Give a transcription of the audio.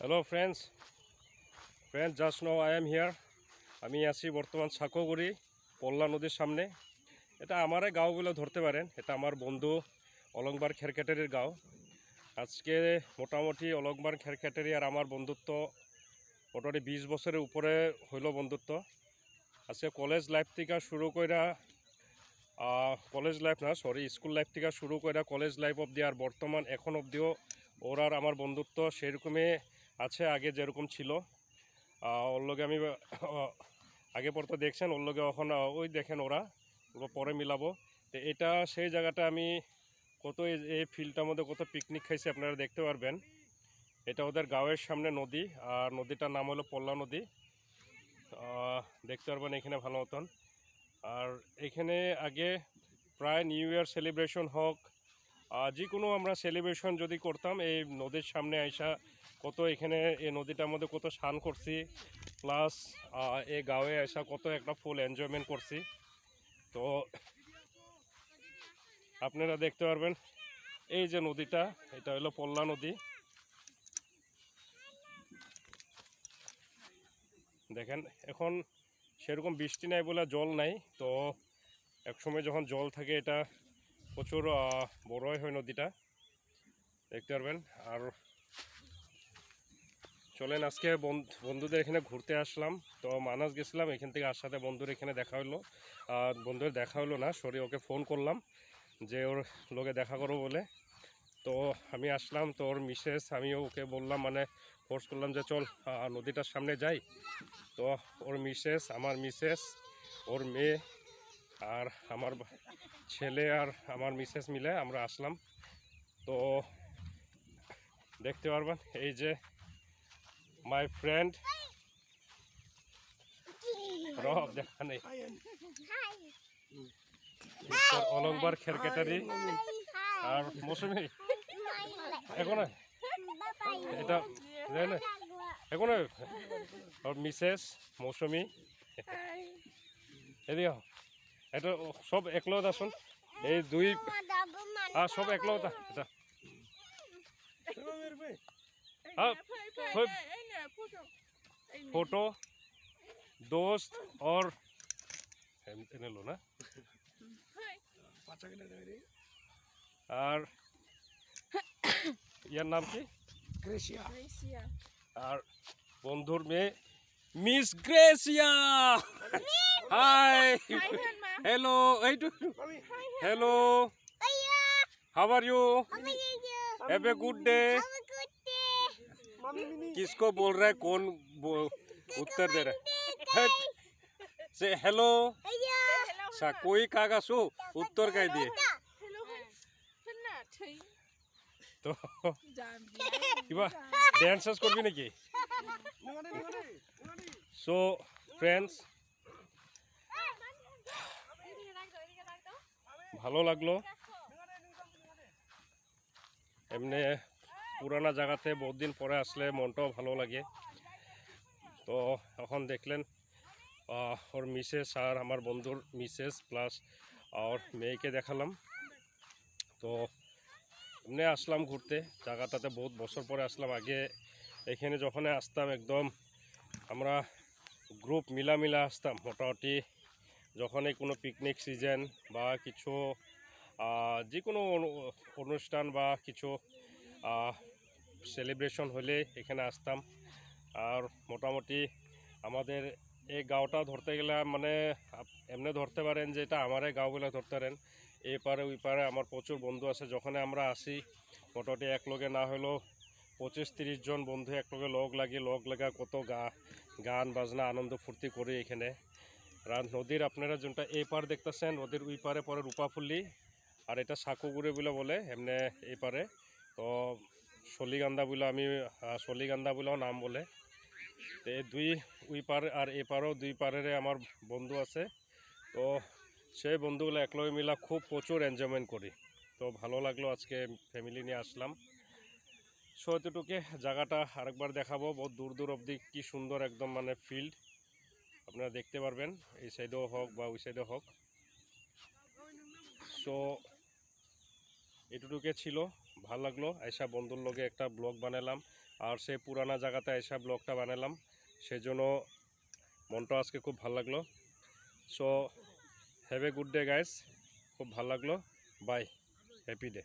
Hello friends, just now I am here. আমি আছি বর্তমান সাকোগুড়ি পল্লা নদীর সামনে। এটা আমারই গাঁও বলে ধরতে পারেন। এটা আমার বন্ধু অলংবার খেরকেটেরির গাঁও। আজকে মোটামুটি অলংবার খেরকেটেরি আর আমার বন্ধুত্ব মোটামুটি 20 বছরের উপরে হইল বন্ধুত্ব। আজকে কলেজ লাইফ থেকে শুরু কইরা কলেজ লাইফ না সরি স্কুল লাইফ থেকে শুরু কইরা কলেজ লাইফ অবধি আর বর্তমান এখন অবধিও ওর আর আমার বন্ধুত্ব সেরকমই আছে, আগে যেরকম ছিল। ওর লগে আমি আগে পর তো দেখছেন, ওর লগে এখন ওই দেখেন ওরা পরে মিলাবো। তো এটা সেই জায়গাটা আমি কত এই ফিল্ডটার মধ্যে কত পিকনিক খাইছি আপনারা দেখতে পারবেন। এটা ওদের গাঁয়ের সামনে নদী, আর নদীটার নাম হলো পল্লা নদী। দেখতে পারবেন এখানে ভালো মতন। আর এখানে আগে প্রায় নিউ ইয়ার সেলিব্রেশন হোক, যে কোনো আমরা সেলিব্রেশন যদি করতাম এই নদীর সামনে আইসা কত এখানে এই নদীটার মধ্যে কত স্নান করছি, প্লাস এই গাঁয়ে আসা কত একটা ফুল এনজয়মেন্ট করছি। তো আপনারা দেখতে পারবেন এই যে নদীটা, এটা হলো পল্লা নদী। দেখেন এখন সেরকম বৃষ্টি নাই বলে জল নাই, তো একসময় যখন জল থাকে এটা প্রচুর বড়ই হয় নদীটা, দেখতে পারবেন। আর চলেন আজকে বন্ধুদের এখানে ঘুরতে আসলাম। তো মানাস গেছিলাম, এখান থেকে আসাতে বন্ধুর এখানে দেখা হলো। বন্ধুর দেখা হলো না, সরি, ওকে ফোন করলাম যে ওর লোকে দেখা করবো বলে। তো আমি আসলাম, তো ওর মিসেস, আমিও ওকে বললাম, মানে ফোর্স করলাম যে চল নদীটার সামনে যাই। তো ওর মিসেস, আমার মিসেস, ওর মেয়ে আর আমার ছেলে আর আমার মিসেস মিলে আমরা আসলাম। তো দেখতে পারবেন এই যে মাই ফ্রেন্ড রব, দেখা নেই, অলংবার খেরকেটারি আর মৌসুমি এখন এটা এখন ওর মিসেস মৌসুমি এদিকে এটা সব একলত আসুন, এই দুই সব একলত এটা फोटो दोस्त और लो ना আর ইয়ার নাম কি গ্রেসিয়া, আর বন্ধুর মেয়ে মিস গ্রেসিয়া। হাই, হ্যালো, এইটু hello, how are you, have a good day. किसको बोल रहा है, कौन उत्तर दे रहा है, से हेलो सा कोई कागा सो उत्तर कह दिए तो কিবা ড্যান্স করবি নাকি। সো ফ্রেন্ডস, ভালো লাগলো এমনি পুরানা জায়গাতে বহুত দিন পরে আসলে মনটাও ভালো লাগে। তো এখন দেখলেন ওর মিসেস আর আমার বন্ধুর মিসেস প্লাস ওর মেয়েকে দেখালাম। তো এমনি আসলাম ঘুরতে জায়গাটাতে, বহুত বছর পরে আসলাম। আগে এখানে যখন আসতাম একদম আমরা গ্রুপ মিলা আসতাম, মোটামুটি যখনই কোনো পিকনিক সিজন বা কিছু যে কোনো অনুষ্ঠান বা কিছু সেলিব্রেশন হলে এখানে আসতাম। আর মোটামুটি আমাদের এই গাঁওটা ধরতে গেলে মানে এমনি ধরতে পারেন যে এটা আমারই গাঁও বলে ধরতে পারেন। এই পারে ওই পারে আমার প্রচুর বন্ধু আছে। যখন আমরা আসি মোটামুটি এক লগে না হলেও 25-30 জন বন্ধু এক লগে লগ লাগা কত গান বাজনা আনন্দ ফুর্তি করি এখানে। আর নদীর আপনারা যোনটা এই পার দেখতেছেন, নদীর ওই পারে পরে রূপাফুল্লি, আর এটা সাকুগুড়ি বলে এমনি এই পারে। তো শলিগান্দা বলে আমি শলিগান্দা বলেও নাম বলে। তো এই দুই ওই পার আর এ পারও দুই পারের আমার বন্ধু আছে। তো সেই বন্ধুগুলো একলগে মিলা খুব প্রচুর এনজয়মেন্ট করি। তো ভালো লাগলো, আজকে ফ্যামিলি নিয়ে আসলাম। সো এতটুকু জায়গাটা আরেকবার দেখাবো, বহুত দূর দূর অবধি কি সুন্দর একদম মানে ফিল্ড আপনারা দেখতে পারবেন, এই সাইডেও হোক বা ওই সাইডেও হোক। সো এটুকুকে ছিল, ভালো লাগলো আইসা বন্ধুর লগে একটা ব্লগ বানালাম। আর সেই পুরানা জায়গাতে এসে ব্লগটা বানালাম, সেজন্য মনটা আজকে খুব ভালো লাগলো। So have a good day guys, খুব ভালো লাগলো, বাই, হ্যাপি ডে।